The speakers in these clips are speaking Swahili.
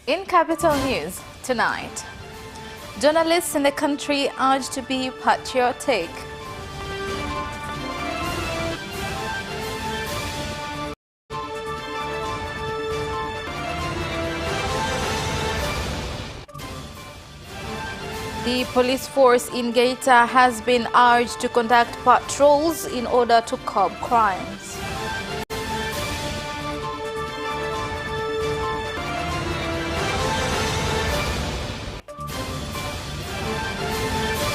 In Capital News tonight, journalists in the country urged to be patriotic. The police force in Geita has been urged to conduct patrols in order to curb crimes.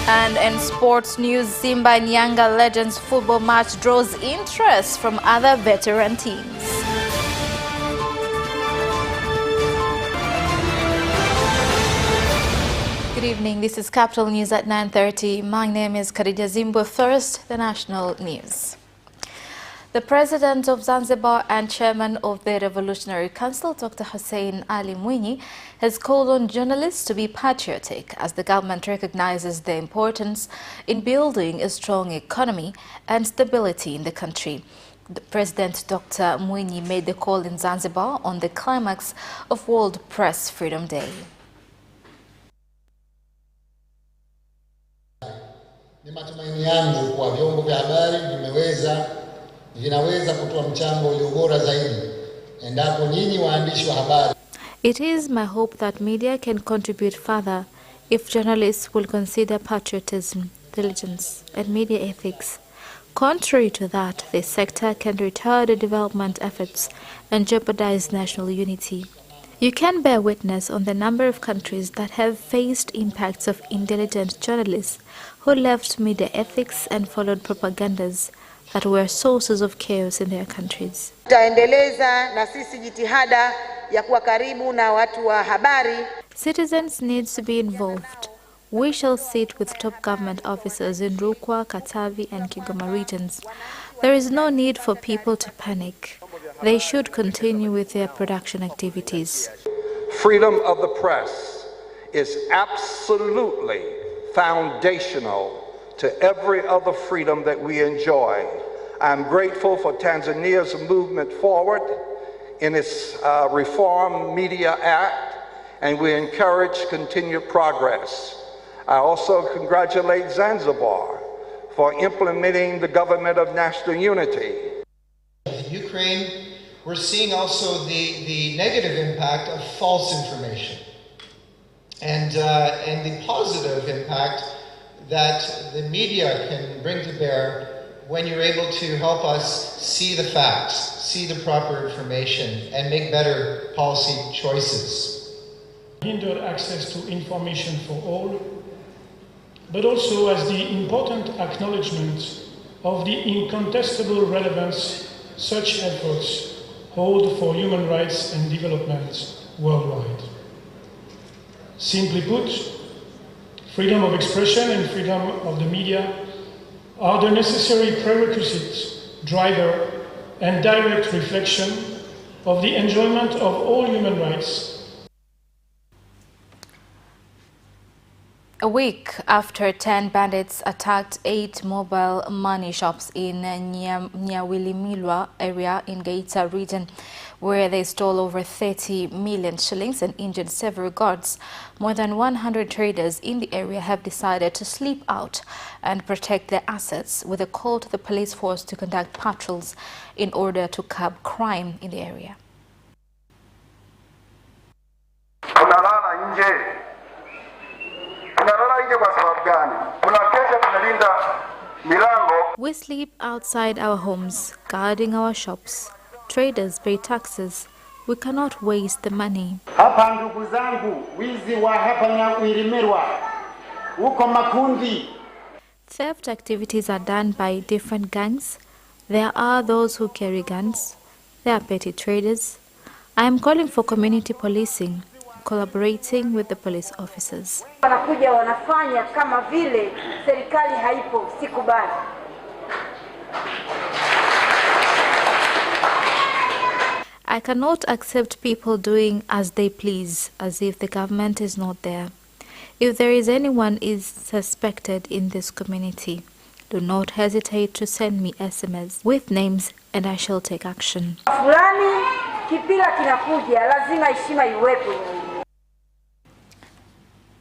And in sports news, Simba and Yanga Legends football match draws interest from other veteran teams. Good evening, this is Capital News at 9:30. My name is Khadija Zimbwe. First, the national news. The President of Zanzibar and Chairman of the Revolutionary Council, Dr. Hussein Ali Mwinyi, has called on journalists to be patriotic as the government recognizes their importance in building a strong economy and stability in the country. The President Dr. Mwinyi made the call in Zanzibar on the climax of World Press Freedom Day. Ni matumaini yangu kwa vyombo vya habari vinaweza kutoa mchango ulio bora zaidi endapo nyinyi waandishi wa habari. It is my hope that media can contribute further if journalists will consider patriotism, diligence, and media ethics. Contrary to that, this sector can retard the development efforts and jeopardize national unity. You can bear witness on the number of countries that have faced impacts of intelligent journalists who left media ethics and followed propagandas that were sources of chaos in their countries. Tutaendeleza na sisi jitihada ya kuwa karibu na watu wa habari. Citizens need to be involved. We shall sit with top government officers in Rukwa, Katavi and Kigoma regions. There is no need for people to panic. They should continue with their production activities. Freedom of the press is absolutely foundational to every other freedom that we enjoy. I'm grateful for Tanzania's movement forward in its Reform Media Act, and we encourage continued progress. I also congratulate Zanzibar for implementing the government of national unity. In Ukraine, we're seeing also the negative impact of false information and the positive impact that the media can bring to bear when you're able to help us see the facts, see the proper information, and make better policy choices. Hinder access to information for all, but also as the important acknowledgement of the incontestable relevance such efforts hold for human rights and development worldwide. Simply put, freedom of expression and freedom of the media are the necessary prerequisites, driver, and direct reflection of the enjoyment of all human rights. A week after 10 bandits attacked 8 mobile money shops in Nyawilimilwa area in Geita region, where they stole over 30 million shillings and injured several guards, more than 100 traders in the area have decided to sleep out and protect their assets with a call to the police force to conduct patrols in order to curb crime in the area. We sleep outside our homes, guarding our shops. Traders pay taxes. We cannot waste the money. Theft activities are done by different gangs. There are those who carry guns. There are petty traders. I am calling for community policing, collaborating with the police officers. Wanafanya kama vile serikali haipo, sikubali. I cannot accept people doing as they please, as if the government is not there. If there is anyone is suspected in this community, do not hesitate to send me SMS with names and I shall take action. Fulani kipila kinakuja, lazima heshima iwepo.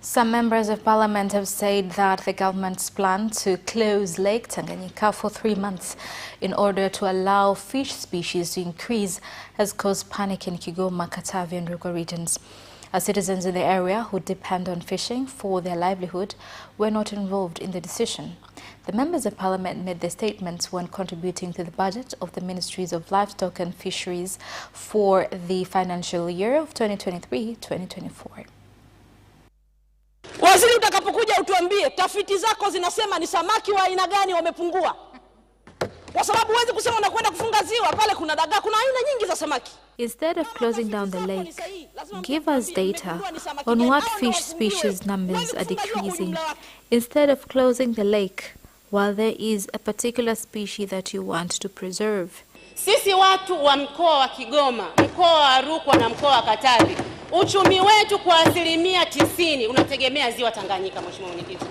Some members of parliament have said that the government's plan to close Lake Tanganyika for 3 months in order to allow fish species to increase has caused panic in Kigoma, Katavi and Rukwa regions. As citizens in the area who depend on fishing for their livelihood were not involved in the decision. The members of parliament made the statements when contributing to the budget of the Ministries of Livestock and Fisheries for the financial year of 2023-2024. Waziri, utakapokuja utuambie tafiti zako zinasema ni samaki wa aina gani wamepungua. Kwa sababu huwezi kusema unakwenda kufunga ziwa pale kuna dagaa, kuna aina nyingi za samaki. Instead of closing down the lake, give us data on what fish species numbers are decreasing. Instead of closing the lake, while there is a particular species that you want to preserve. Sisi watu wa mkoa wa Kigoma, mkoa wa Rukwa na mkoa wa Katavi, uchumi wetu kwa 90% unategemea ziwa Tanganyika, Mheshimiwa Mwenyekiti.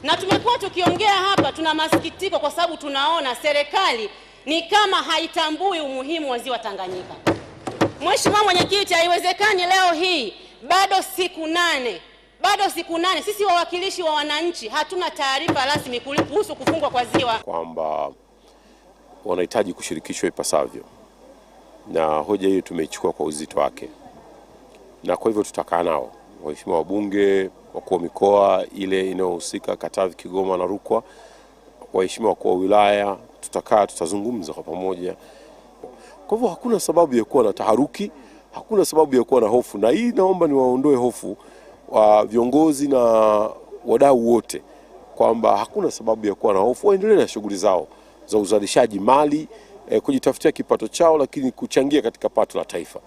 Na tumekuwa tukiongea hapa, tuna masikitiko kwa sababu tunaona serikali ni kama haitambui umuhimu wa ziwa Tanganyika. Mheshimiwa Mwenyekiti, haiwezekani leo hii bado siku 8 sisi wawakilishi wa wananchi hatuna taarifa rasmi kuhusu kufungwa kwa ziwa, kwamba wanahitaji kushirikishwa ipasavyo, na hoja hiyo tumeichukua kwa uzito wake, na kwa hivyo tutakaa nao waheshimiwa wabunge, wakuu wa mikoa ile inayohusika Katavi, Kigoma na Rukwa, waheshimiwa wakuu wa wilaya, tutakaa tutazungumza kwa pamoja. Kwa hivyo hakuna sababu ya kuwa na taharuki, hakuna sababu ya kuwa na hofu, na hii naomba niwaondoe hofu wa viongozi na wadau wote kwamba hakuna sababu ya kuwa na hofu, waendelee na shughuli zao za uzalishaji mali, kujitafutia kipato chao, lakini kuchangia katika pato la taifa.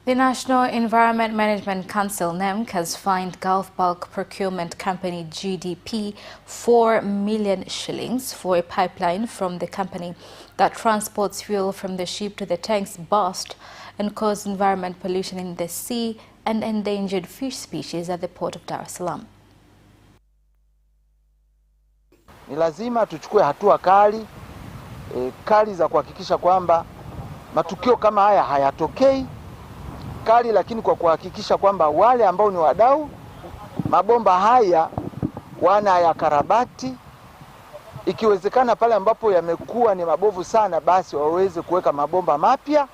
The National Environment Management Council NEMC has fined Gulf Bulk Procurement Company GDP 4 million shillings for a pipeline from the company that transports fuel from the ship to the tanks burst and caused environment pollution in the sea and endangered fish species at the port of Dar es Salaam. Ni lazima tuchukue hatua kali za kuhakikisha kwamba matukio kama haya hayatokei, lakini kwa kuhakikisha kwamba wale ambao ni wadau mabomba haya wanayakarabati, ikiwezekana pale ambapo yamekuwa ni mabovu sana basi waweze kuweka mabomba mapya,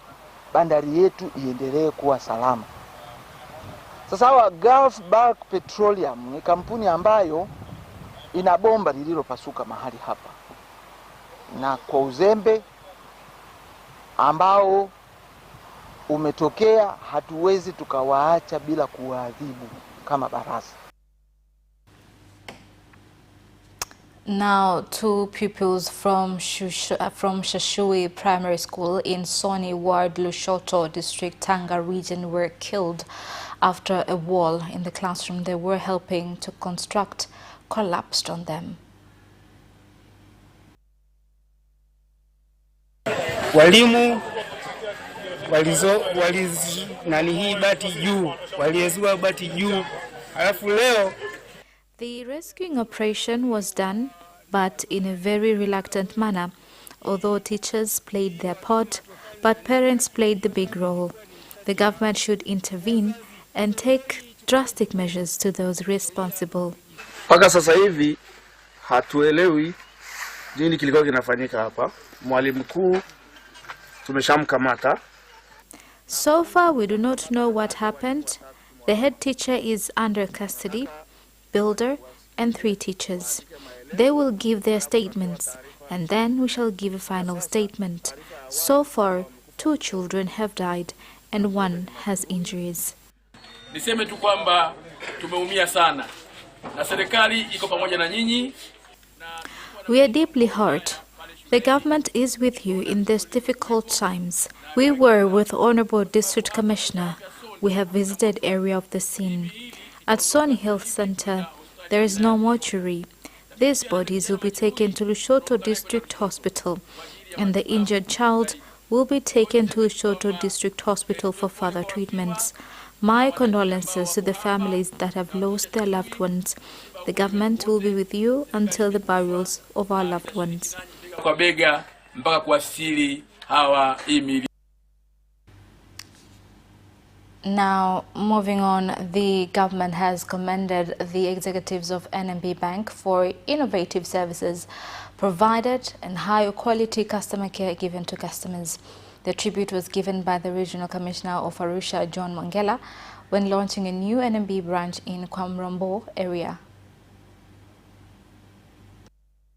bandari yetu iendelee kuwa salama. Sasa hawa Gulf Bulk Petroleum ni kampuni ambayo ina bomba lililopasuka mahali hapa, na kwa uzembe ambao umetokea hatuwezi tukawaacha bila kuwaadhibu kama baraza. Now, 2 pupils from Shashui Primary School in Soni Ward, Lushoto District, Tanga region were killed after a wall in the classroom they were helping to construct collapsed on them. Walimu hii bati juu, waliezua bati juu, alafu leo. The rescuing operation was done, but in a very reluctant manner, although teachers played their part, but parents played the big role. The government should intervene and take drastic measures to those responsible. Paka sasa hivi hatuelewi nini kilikuwa kinafanyika hapa. Mwalimu mkuu tumeshamkamata. So far, we do not know what happened. The head teacher is under custody, builder, and 3 teachers. They will give their statements, and then we shall give a final statement. So far, 2 children have died, and 1 has injuries. Niseme tu kwamba tumeumia sana, na serikali iko pamoja na nyinyi. We are deeply hurt. The government is with you in these difficult times. We were with Honorable District Commissioner. We have visited area of the scene. At Soni Health Center, there is no mortuary. These bodies will be taken to Lushoto District Hospital, and the injured child will be taken to Lushoto District Hospital for further treatments. My condolences to the families that have lost their loved ones. The government will be with you until the burials of our loved ones. Kwa bega mpaka kuwasili hawa imili. Now, moving on, the government has commended the executives of NMB Bank for innovative services provided and high quality customer care given to customers. The tribute was given by the Regional Commissioner of Arusha, John Mongela, when launching a new NMB branch in Kwamrombo area.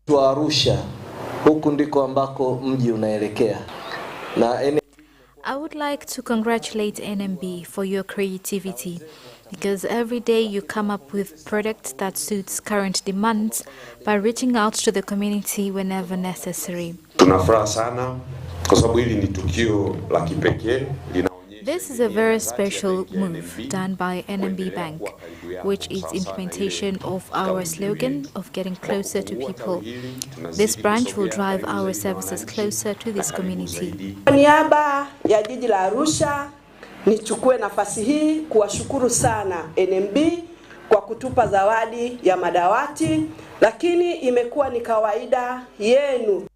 Wa Arusha, huku ndiko ambako mji unaelekea. I would like to congratulate NMB for your creativity, because every day you come up with products that suits current demands by reaching out to the community whenever necessary. Tunafuraha sana kwa sababu hili ni tukio la kipekee. This is a very special move done by NMB Bank, which is implementation of our slogan of getting closer to people. This branch will drive our services closer to this community. Kwa niaba ya jiji la Arusha, nichukue nafasi hii kuwashukuru sana NMB kwa kutupa zawadi ya madawati, lakini imekuwa ni kawaida yenu.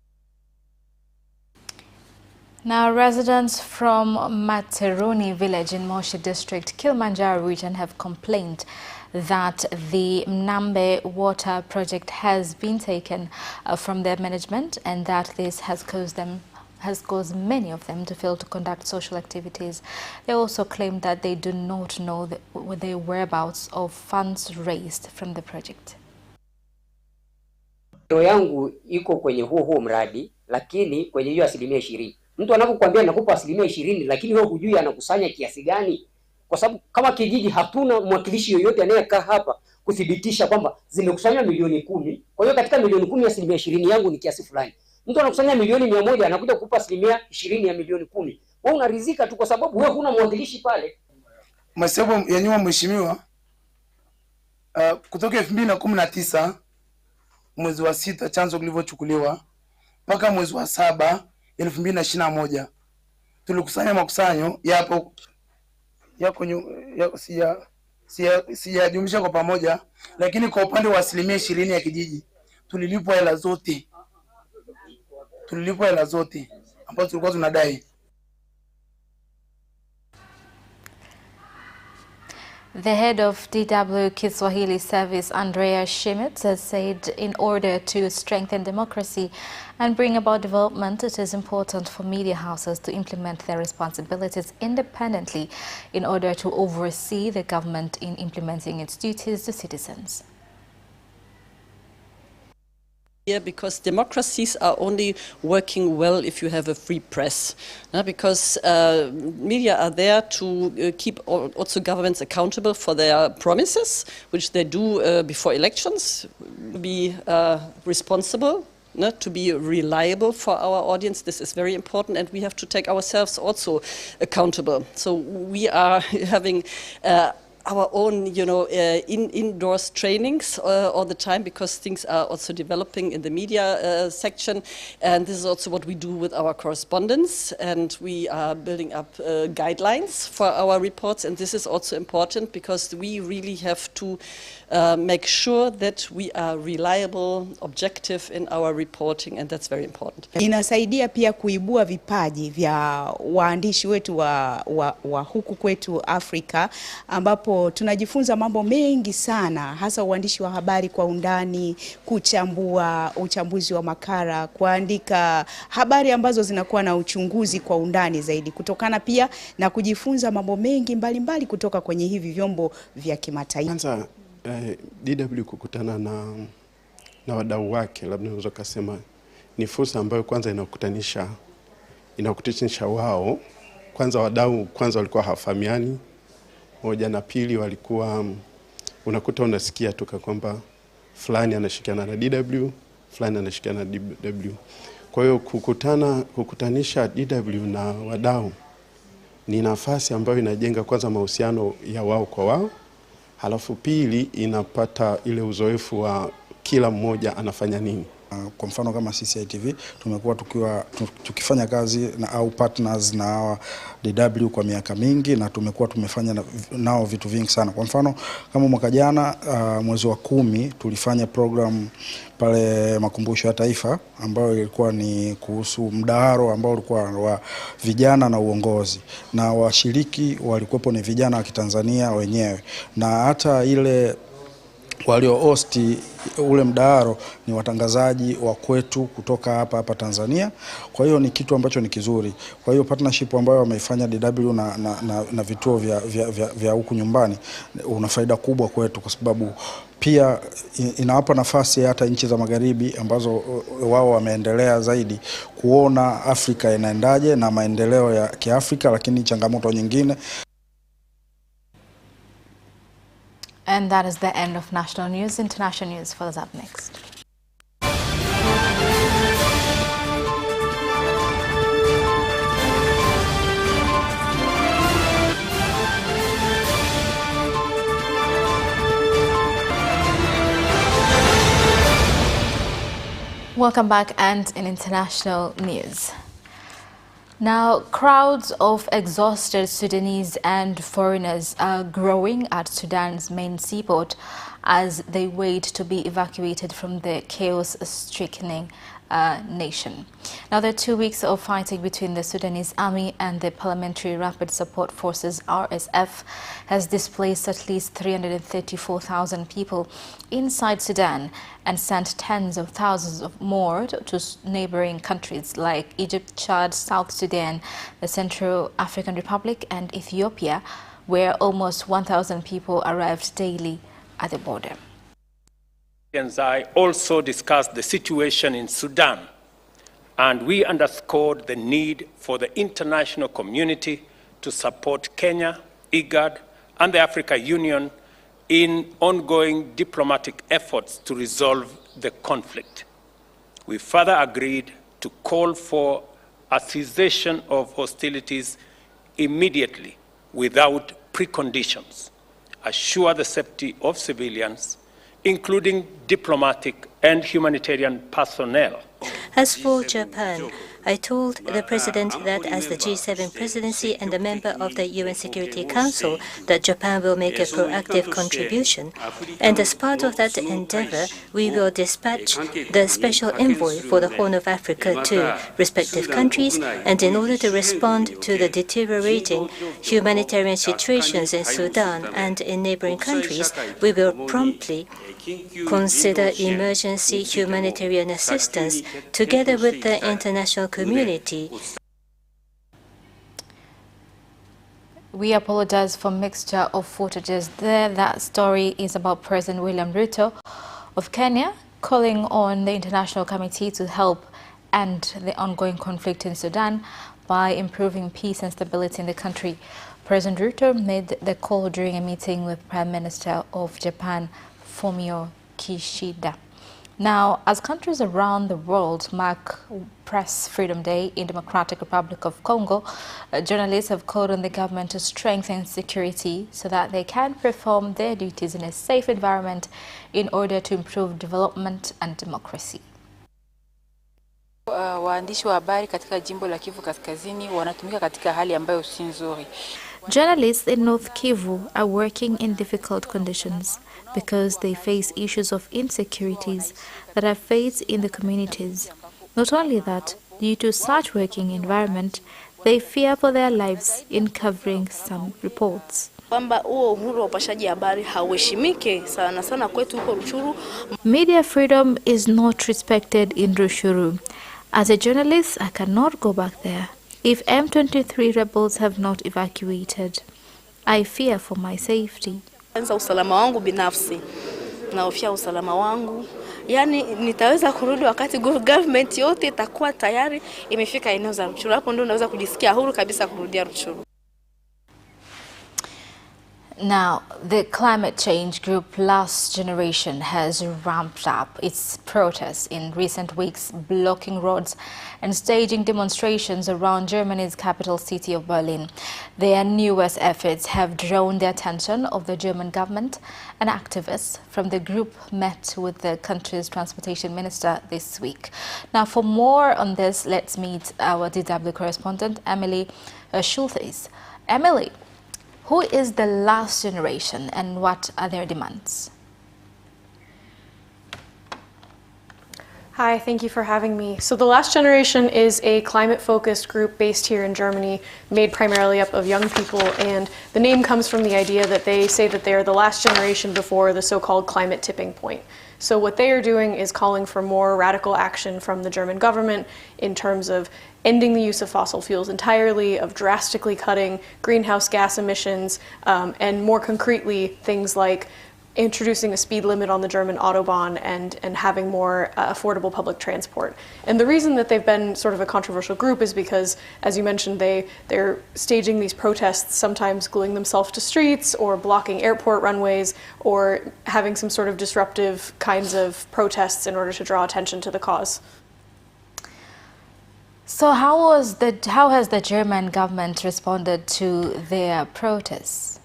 Now, residents from Materoni village in Moshi district, Kilimanjaro region have complained that the Mnambe water project has been taken from their management, and that this has caused many of them to fail to conduct social activities. They also claim that they do not know the whereabouts of funds raised from the project. Yangu iko kwenye huo mradi, lakini kwenye hiyo 20%. Mtu anapokuambia nakupa 20%, lakini wewe hujui anakusanya kiasi gani, kwa sababu kama kijiji hatuna mwakilishi yoyote anayekaa hapa kudhibitisha kwamba zimekusanywa milioni 10. Kwa hiyo katika milioni 10 ya 20% yangu ni kiasi fulani. Mtu anakusanya milioni 100 anakuja kukupa 20% ya milioni 10. Wewe unaridhika tu kwa sababu wewe huna mwakilishi pale. Mahesabu ya nyuma mheshimiwa, kutoka 2019 mwezi wa 6 chanzo kilivyochukuliwa mpaka mwezi wa 7 2021 tulikusanya makusanyo yako sijajumlisha kwa pamoja, lakini kwa upande wa 20% ya kijiji tulilipwa hela zote ambazo tulikuwa tunadai. The head of DW Kiswahili Service, Andrea Schmitz, has said in order to strengthen democracy and bring about development, it is important for media houses to implement their responsibilities independently in order to oversee the government in implementing its duties to citizens. Because democracies are only working well if you have a free press. Because media are there to keep also governments accountable for their promises, which they do before elections, be responsible, to be reliable for our audience. This is very important, and we have to take ourselves also accountable. So we are having our own, indoors trainings all the time, because things are also developing in the media section, and this is also what we do with our correspondents, and we are building up guidelines for our reports, and this is also important because we really have to make sure that we are reliable, objective in our reporting, and that's very important. Inasaidia pia kuibua vipaji vya waandishi wetu wa huku kwetu Afrika, ambapo tunajifunza mambo mengi sana, hasa uandishi wa habari kwa undani, kuchambua, uchambuzi wa makala, kuandika habari ambazo zinakuwa na uchunguzi kwa undani zaidi, kutokana pia na kujifunza mambo mengi mbalimbali kutoka kwenye hivi vyombo vya kimataifa. DW kukutana na wadau wake, labda naweza kusema ni fursa ambayo kwanza inakutanisha wao. Kwanza wadau walikuwa hawafahamiani, moja, na pili walikuwa unakuta unasikia toka kwamba fulani anashirikiana na DW, fulani anashirikiana na DW. Kwa hiyo kukutanisha DW na wadau ni nafasi ambayo inajenga kwanza mahusiano ya wao kwa wao, halafu pili inapata ile uzoefu wa kila mmoja anafanya nini. Kwa mfano kama CAPITALTV tumekuwa tukifanya kazi na au partners na hawa DW kwa miaka mingi, na tumekuwa tumefanya nao vitu vingi sana. Kwa mfano kama mwaka jana mwezi wa 10 tulifanya program pale Makumbusho ya Taifa ambayo ilikuwa ni kuhusu mdahalo ambao ulikuwa wa vijana na uongozi, na washiriki walikuwepo ni vijana wa Kitanzania wenyewe, na hata ile walio hosti ule mdahalo ni watangazaji wa kwetu kutoka hapa Tanzania. Kwa hiyo ni kitu ambacho ni kizuri. Kwa hiyo partnership ambayo wameifanya DW na vituo vya huku nyumbani una faida kubwa kwetu, kwa sababu pia inawapa nafasi hata nchi za magharibi ambazo wao wameendelea zaidi kuona Afrika inaendaje na maendeleo ya Kiafrika, lakini changamoto nyingine. And that is the end of national news. International news follows up next. Welcome back, and in international news. Now, crowds of exhausted Sudanese and foreigners are growing at Sudan's main seaport as they wait to be evacuated from the chaos-stricken nation. Now, the 2 weeks of fighting between the Sudanese army and the Parliamentary Rapid Support Forces (RSF) has displaced at least 334,000 people inside Sudan and sent tens of thousands of more to neighboring countries like Egypt, Chad, South Sudan, the Central African Republic, and Ethiopia, where almost 1,000 people arrived daily at the border. And I also discussed the situation in Sudan, and we underscored the need for the international community to support Kenya, IGAD, and the African Union in ongoing diplomatic efforts to resolve the conflict. We further agreed to call for a cessation of hostilities immediately without preconditions, assure the safety of civilians, including diplomatic and humanitarian personnel. As for Japan, I told the President that as the G7 presidency and a member of the UN Security Council, that Japan will make a proactive contribution. And as part of that endeavor, we will dispatch the special envoy for the Horn of Africa to respective countries, and in order to respond to the deteriorating humanitarian situations in Sudan and in neighboring countries, we will promptly consider emergency humanitarian assistance together with the international community. We apologize for mixture of footages there. That story is about President William Ruto of Kenya calling on the international committee to help end the ongoing conflict in Sudan by improving peace and stability in the country. President Ruto made the call during a meeting with Prime Minister of Japan, Fumio Kishida. Now, as countries around the world mark Press Freedom Day in Democratic Republic of Congo, journalists have called on the government to strengthen security so that they can perform their duties in a safe environment in order to improve development and democracy. Waandishi wa habari katika jimbo la Kivu Kaskazini wanatumika katika hali ambayo si nzuri. Journalists in North Kivu are working in difficult conditions because they face issues of insecurities that are faced in the communities. Not only that, due to such working environment, they fear for their lives in covering some reports. Media freedom is not respected in Rutshuru. As a journalist, I cannot go back there if M23 rebels have not evacuated. I fear for my safety. Usalama wangu binafsi, naofia usalama wangu. Yani nitaweza kurudi wakati government yote itakuwa tayari imefika eneo za Rutshuru. Hapo ndio naweza kujisikia huru kabisa kurudia Rutshuru. Now, the climate change group Last Generation has ramped up its protests in recent weeks, blocking roads and staging demonstrations around Germany's capital city of Berlin. Their newest efforts have drawn the attention of the German government, and activists from the group met with the country's transportation minister this week. Now, for more on this, let's meet our DW correspondent, Emily Schultheis. Emily, who is the last generation and what are their demands? Hi, thank you for having me. So the Last Generation is a climate-focused group based here in Germany, made primarily up of young people, and the name comes from the idea that they say that they are the last generation before the so-called climate tipping point. So what they are doing is calling for more radical action from the German government in terms of ending the use of fossil fuels entirely, of drastically cutting greenhouse gas emissions, and more concretely, things like introducing a speed limit on the German Autobahn and having more affordable public transport. And the reason that they've been sort of a controversial group is because, as you mentioned, they're staging these protests, sometimes gluing themselves to streets or blocking airport runways or having some sort of disruptive kinds of protests in order to draw attention to the cause. So how has the German government responded to their protests?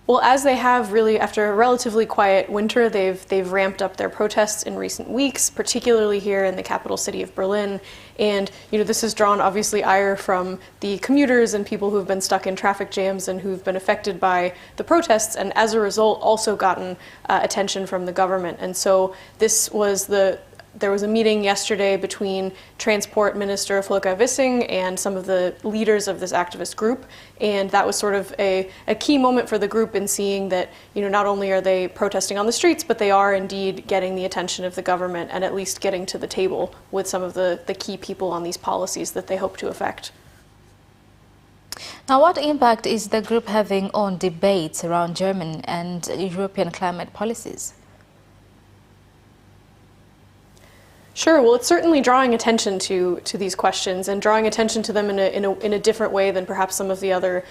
Well, as they have really, after a relatively quiet winter, they've ramped up their protests in recent weeks, particularly here in the capital city of Berlin. And this has drawn obviously ire from the commuters and people who've been stuck in traffic jams and who've been affected by the protests, and as a result also gotten attention from the government. And so there was a meeting yesterday between Transport Minister Volker Wissing and some of the leaders of this activist group, and that was sort of a key moment for the group in seeing that not only are they protesting on the streets, but they are indeed getting the attention of the government and at least getting to the table with some of the key people on these policies that they hope to affect. Now, what impact is the group having on debates around German and European climate policies? Sure. Well, it's certainly drawing attention to these questions and drawing attention to them in a different way than perhaps some of the other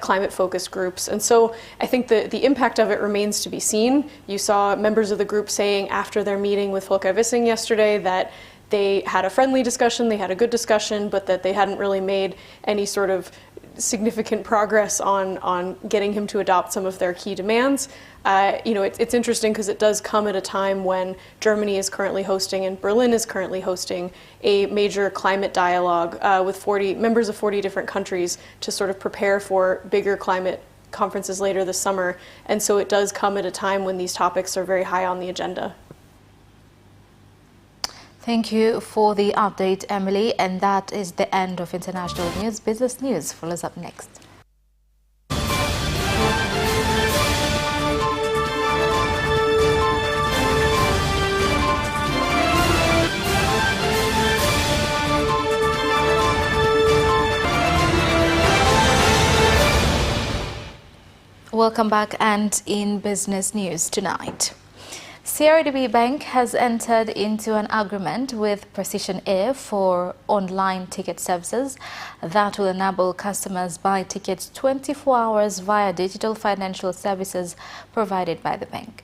climate-focused groups. And so I think the impact of it remains to be seen. You saw members of the group saying after their meeting with Volker Wissing yesterday that they had a friendly discussion, they had a good discussion, but that they hadn't really made any sort of significant progress on getting him to adopt some of their key demands. It's interesting because it does come at a time when Germany is currently hosting and Berlin is currently hosting a major climate dialogue with 40 members of 40 different countries to sort of prepare for bigger climate conferences later this summer. And so it does come at a time when these topics are very high on the agenda. Thank you for the update, Emily. And that is the end of international news. Business news follows up next. Welcome back, and in business news tonight. CRDB Bank has entered into an agreement with Precision Air for online ticket services that will enable customers buy tickets 24 hours via digital financial services provided by the bank.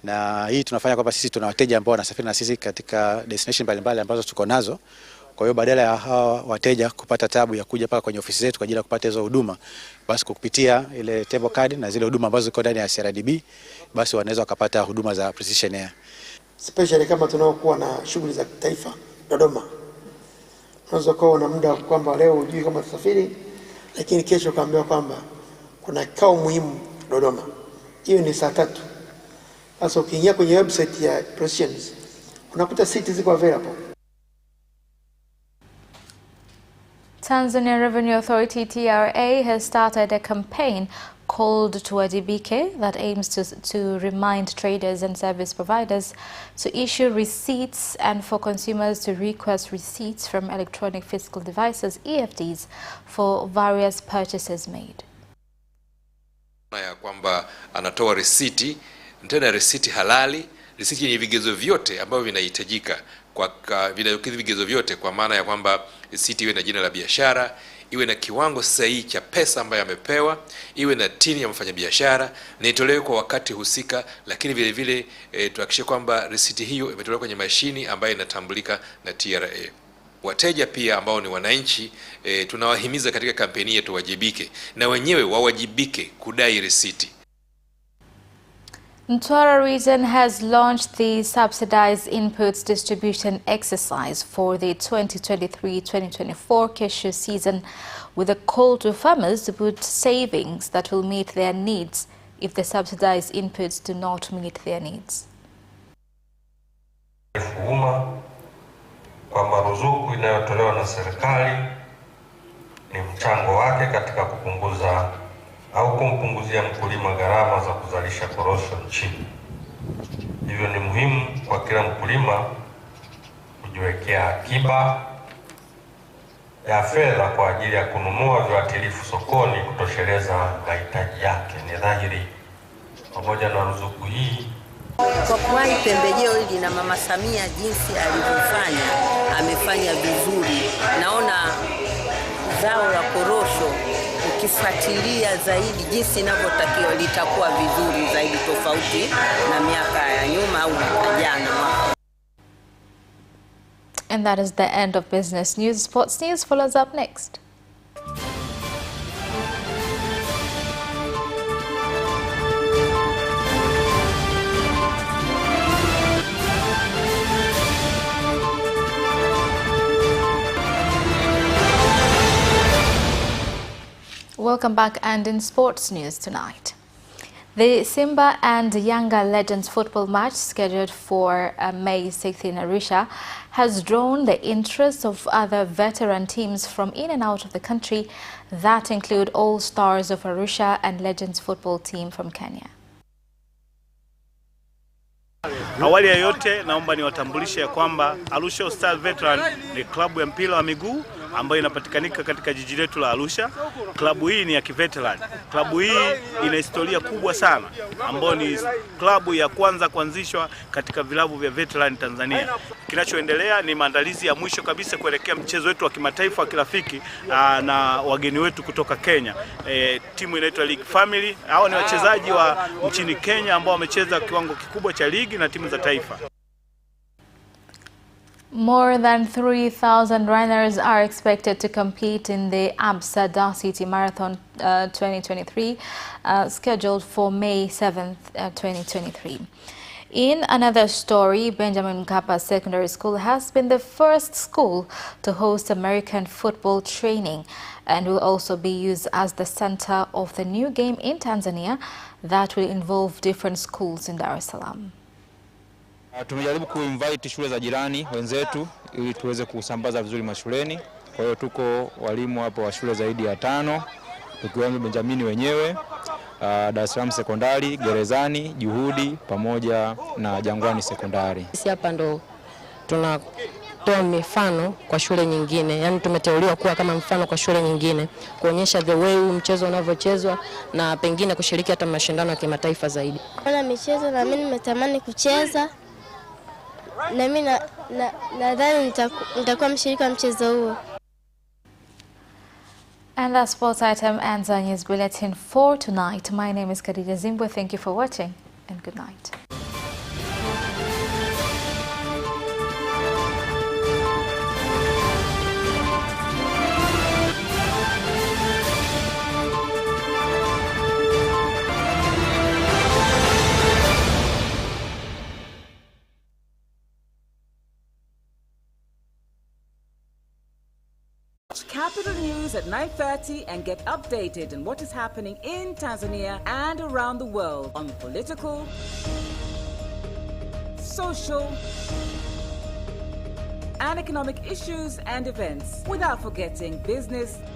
Na hii tunafanya kwamba sisi tuna wateja ambao wanasafiri na sisi katika destination mbalimbali ambazo tuko nazo. Kwa hiyo badala ya hawa wateja kupata tabu ya kuja paka kwenye ofisi zetu kwa ajili ya kupata hizo huduma, basi kupitia ile table card na zile huduma ambazo ziko ndani ya CRDB, basi wanaweza wakapata huduma za Precision Air. Especially kama tunaokuwa na shughuli za taifa Dodoma. Unaweza kuwa na muda kwamba leo hujui kama tusafiri, lakini kesho kaambiwa kwamba kuna kikao muhimu Dodoma. Hiyo ni saa 3. Sasa ukiingia kwenye website ya Precision unakuta seats ziko available. Tanzania Revenue Authority TRA has started a campaign called Tuwajibike that aims to remind traders and service providers to issue receipts and for consumers to request receipts from electronic fiscal devices, EFDs, for various purchases made. Ya kwamba anatoa risiti, tena risiti halali, risiti yenye vigezo vyote ambavyo vinahitajika kwa vigezo vyote, kwa maana ya kwamba risiti iwe na jina la biashara, iwe na kiwango sahihi cha pesa ambayo amepewa, iwe na tini ya mfanyabiashara, na itolewe kwa wakati husika, lakini vile vile tuhakikishe kwamba risiti hiyo imetolewa kwenye mashini ambayo inatambulika na TRA. Wateja pia ambao ni wananchi tunawahimiza katika kampeni yetu wajibike na wenyewe wawajibike kudai risiti. Mtwara region has launched the subsidized inputs distribution exercise for the 2023-2024 cashew season with a call to farmers to put savings that will meet their needs if the subsidized inputs do not meet their needs. Kwamba ruzuku inayotolewa na serikali ni mchango wake katika kupunguza au kumpunguzia mkulima gharama za kuzalisha korosho nchini. Hivyo ni muhimu kwa kila mkulima kujiwekea akiba ya fedha kwa ajili ya kununua viuatilifu sokoni kutosheleza mahitaji yake. Ni dhahiri pamoja na ruzuku hii kwa kuwahi pembejeo hili na Mama Samia jinsi alivyofanya, amefanya vizuri. Naona zao la korosho ukifuatilia zaidi jinsi inavyotakiwa litakuwa vizuri zaidi tofauti na miaka ya nyuma au miaka jana. And that is the end of business news. Sports news follows up next. Welcome back, and in sports news tonight, the Simba and Yanga Legends football match scheduled for May 6th in Arusha has drawn the interest of other veteran teams from in and out of the country that include All Stars of Arusha and Legends football team from Kenya. Awali ya yote naomba niwatambulishe ya kwamba Arusha All Stars Veteran ni klabu ya mpira wa miguu ambayo inapatikanika katika jiji letu la Arusha. Klabu hii ni ya kiveteran. Klabu hii ina historia kubwa sana, ambayo ni klabu ya kwanza kuanzishwa katika vilabu vya veteran Tanzania. Kinachoendelea ni maandalizi ya mwisho kabisa kuelekea mchezo wetu wa kimataifa wa kirafiki na wageni wetu kutoka Kenya. Timu inaitwa League Family. Hao ni wachezaji wa nchini Kenya ambao wamecheza kiwango kikubwa cha ligi na timu za taifa. More than 3,000 runners are expected to compete in the Amsterdam City Marathon 2023, scheduled for May 7th, 2023. In another story, Benjamin Mkapa Secondary School has been the first school to host American football training and will also be used as the center of the new game in Tanzania that will involve different schools in Dar es Salaam. Tumejaribu kuinvite shule za jirani wenzetu ili tuweze kusambaza vizuri mashuleni. Kwa hiyo tuko walimu hapo wa shule zaidi ya 5 tukiwemo Benjamini wenyewe, Dar es Salaam Sekondari, Gerezani, Juhudi pamoja na Jangwani Sekondari. Sisi hapa ndo tunatoa mifano kwa shule nyingine. Yaani tumeteuliwa kuwa kama mfano kwa shule nyingine, kuonyesha the way mchezo unavyochezwa na pengine kushiriki hata mashindano ya kimataifa zaidi. Kuna michezo na mimi nimetamani kucheza. Na mimi nadhani nitakuwa mshiriki wa mchezo huo. And that sports item ends our news bulletin for tonight. My name is Khadija Zimbwe. Thank you for watching and good night. Capital News at 9:30 and get updated on what is happening in Tanzania and around the world on political, social, and economic issues and events, without forgetting business